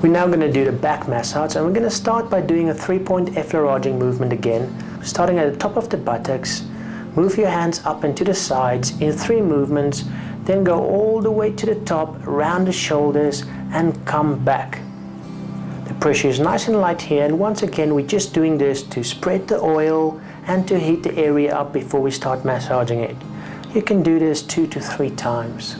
We're now going to do the back massage, and we're going to start by doing a 3-point effleuraging movement again, starting at the top of the buttocks. Move your hands up and to the sides in 3 movements, then go all the way to the top, around the shoulders, and come back. The pressure is nice and light here, and once again we're just doing this to spread the oil and to heat the area up before we start massaging it. You can do this 2 to 3 times.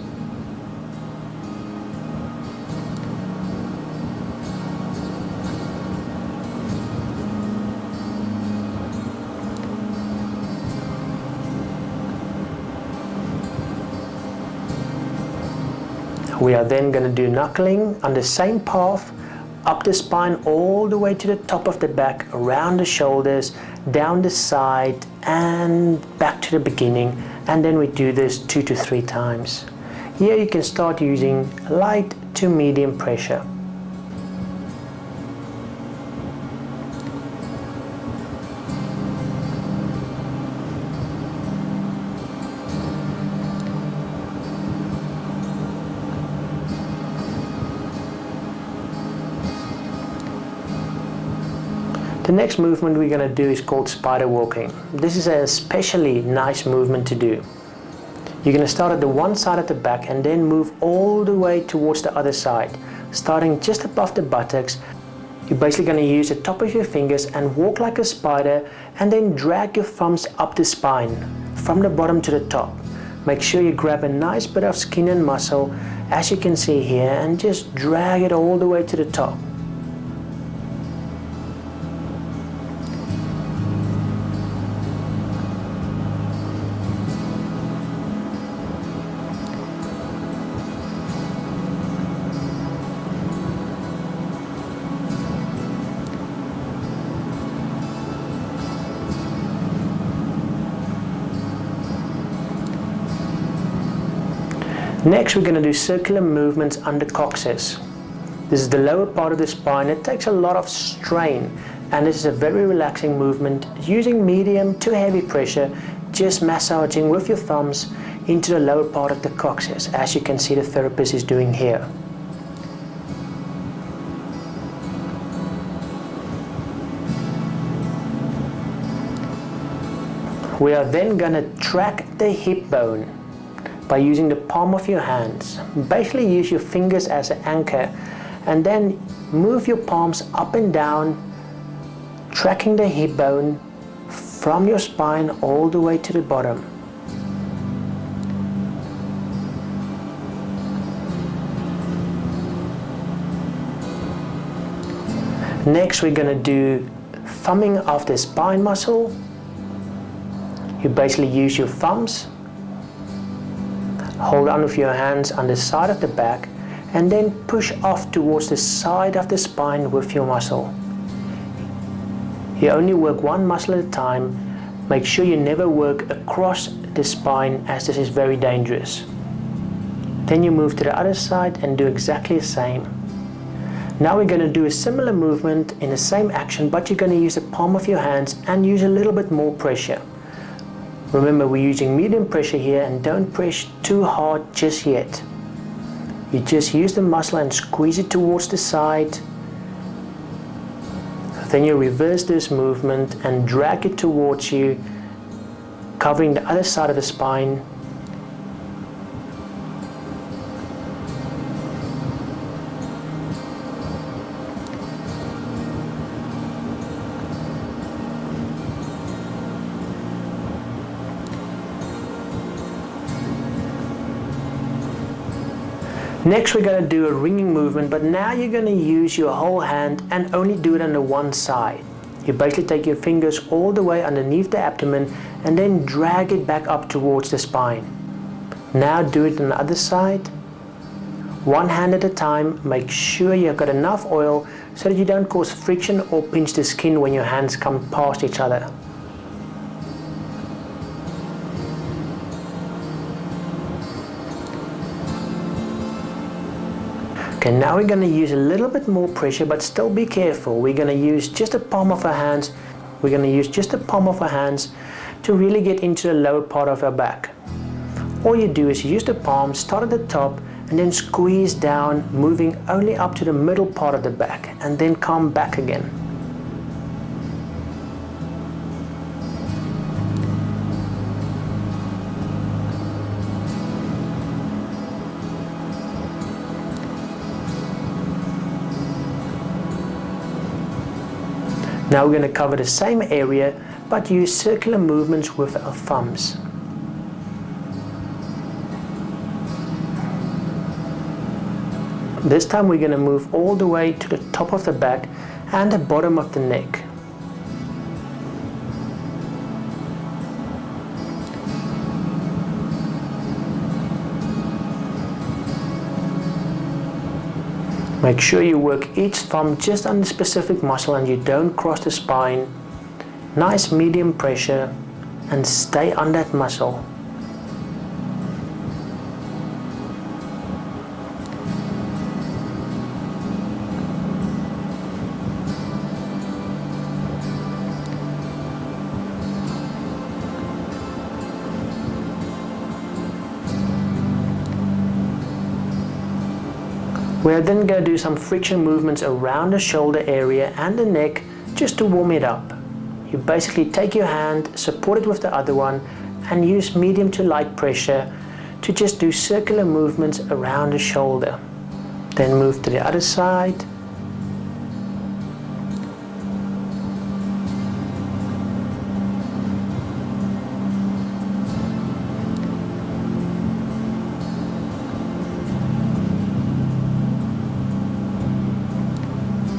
We are then going to do knuckling on the same path, up the spine all the way to the top of the back, around the shoulders, down the side and back to the beginning, and then we do this 2 to 3 times. Here you can start using light to medium pressure. The next movement we're going to do is called spider walking. This is an especially nice movement to do. You're going to start at the one side of the back and then move all the way towards the other side. Starting just above the buttocks, you're basically going to use the top of your fingers and walk like a spider, and then drag your thumbs up the spine from the bottom to the top. Make sure you grab a nice bit of skin and muscle, as you can see here, and just drag it all the way to the top. Next, we're going to do circular movements under coccyx. This is the lower part of the spine. It takes a lot of strain, and this is a very relaxing movement using medium to heavy pressure, just massaging with your thumbs into the lower part of the coccyx, as you can see the therapist is doing here. We are then going to track the hip bone by using the palm of your hands. Basically use your fingers as an anchor, and then move your palms up and down, tracking the hip bone from your spine all the way to the bottom. Next, we're going to do thumbing of the spine muscle. You basically use your thumbs, hold on with your hands on the side of the back, and then push off towards the side of the spine with your muscle. You only work one muscle at a time. Make sure you never work across the spine, as this is very dangerous. Then you move to the other side and do exactly the same. Now we're going to do a similar movement in the same action, but you're going to use the palm of your hands and use a little bit more pressure. Remember, we're using medium pressure here, and don't press too hard just yet. You just use the muscle and squeeze it towards the side. Then you reverse this movement and drag it towards you, covering the other side of the spine. Next, we're going to do a ringing movement, but now you're going to use your whole hand and only do it on the one side. You basically take your fingers all the way underneath the abdomen and then drag it back up towards the spine. Now do it on the other side. One hand at a time. Make sure you've got enough oil so that you don't cause friction or pinch the skin when your hands come past each other. Okay, now we're going to use a little bit more pressure, but still be careful. We're going to use just the palm of our hands. We're going to use just the palm of our hands to really get into the lower part of our back. All you do is use the palm, start at the top, and then squeeze down, moving only up to the middle part of the back, and then come back again. Now we're going to cover the same area, but use circular movements with our thumbs. This time we're going to move all the way to the top of the back and the bottom of the neck. Make sure you work each thumb just on the specific muscle and you don't cross the spine. Nice medium pressure and stay on that muscle. We are then going to do some friction movements around the shoulder area and the neck just to warm it up. You basically take your hand, support it with the other one, and use medium to light pressure to just do circular movements around the shoulder. Then move to the other side.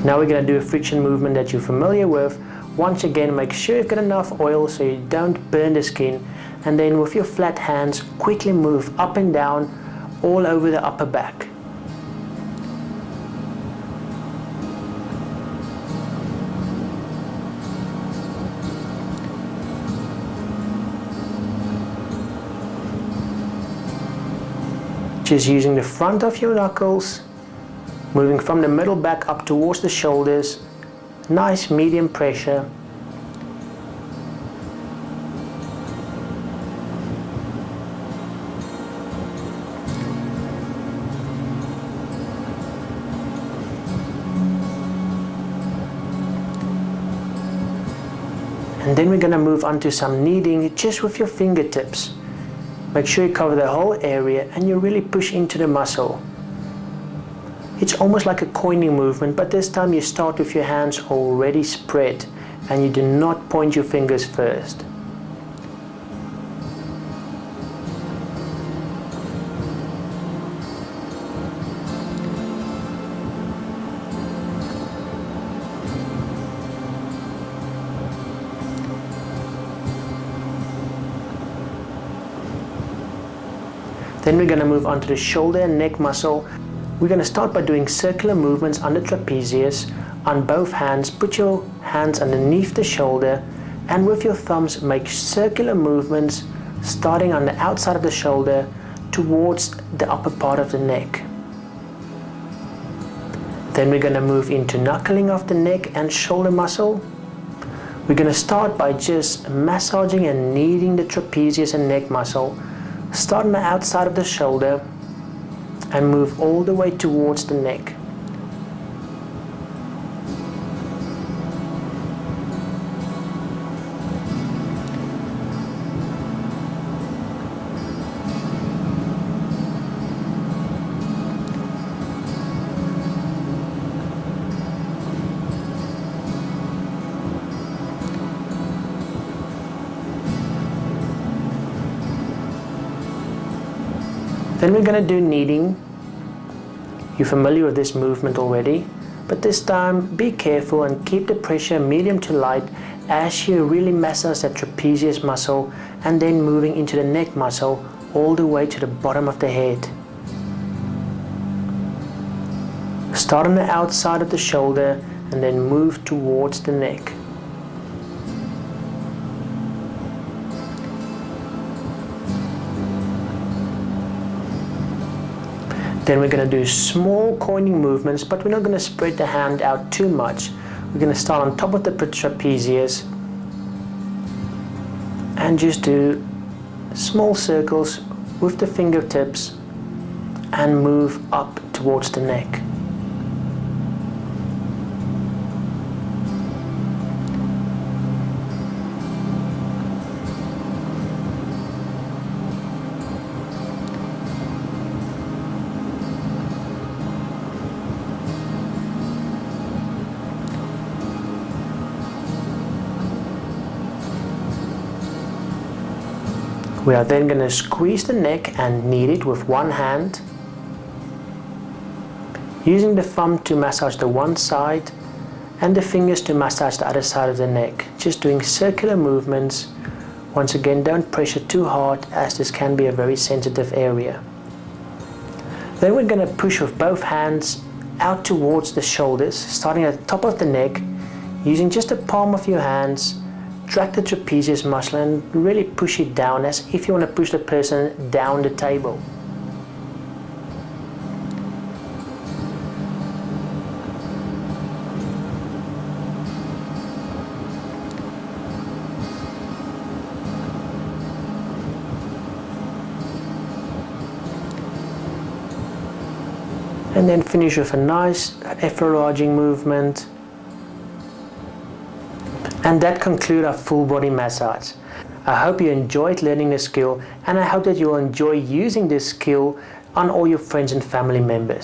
Now we're going to do a friction movement that you're familiar with. Once again, make sure you've got enough oil so you don't burn the skin, and then with your flat hands quickly move up and down all over the upper back. Just using the front of your knuckles, moving from the middle back up towards the shoulders, nice medium pressure. And then we're going to move on to some kneading just with your fingertips. Make sure you cover the whole area and you really push into the muscle. It's almost like a coining movement, but this time you start with your hands already spread and you do not point your fingers first. Then we're going to move on to the shoulder and neck muscle. We're going to start by doing circular movements on the trapezius. On both hands, put your hands underneath the shoulder and with your thumbs make circular movements starting on the outside of the shoulder towards the upper part of the neck. Then we're going to move into knuckling of the neck and shoulder muscle. We're going to start by just massaging and kneading the trapezius and neck muscle. Start on the outside of the shoulder and move all the way towards the neck. Then we're going to do kneading. You're familiar with this movement already, but this time be careful and keep the pressure medium to light as you really massage that trapezius muscle and then moving into the neck muscle all the way to the bottom of the head. Start on the outside of the shoulder and then move towards the neck. Then we're going to do small coining movements, but we're not going to spread the hand out too much. We're going to start on top of the trapezius and just do small circles with the fingertips and move up towards the neck. We are then going to squeeze the neck and knead it with one hand, using the thumb to massage the one side and the fingers to massage the other side of the neck, just doing circular movements. Once again, don't pressure too hard, as this can be a very sensitive area. Then we're going to push with both hands out towards the shoulders, starting at the top of the neck, using just the palm of your hands. Drag the trapezius muscle and really push it down, as if you want to push the person down the table. And then finish with a nice effleuraging movement. And that concludes our full body massage. I hope you enjoyed learning the skill, and I hope that you'll enjoy using this skill on all your friends and family members.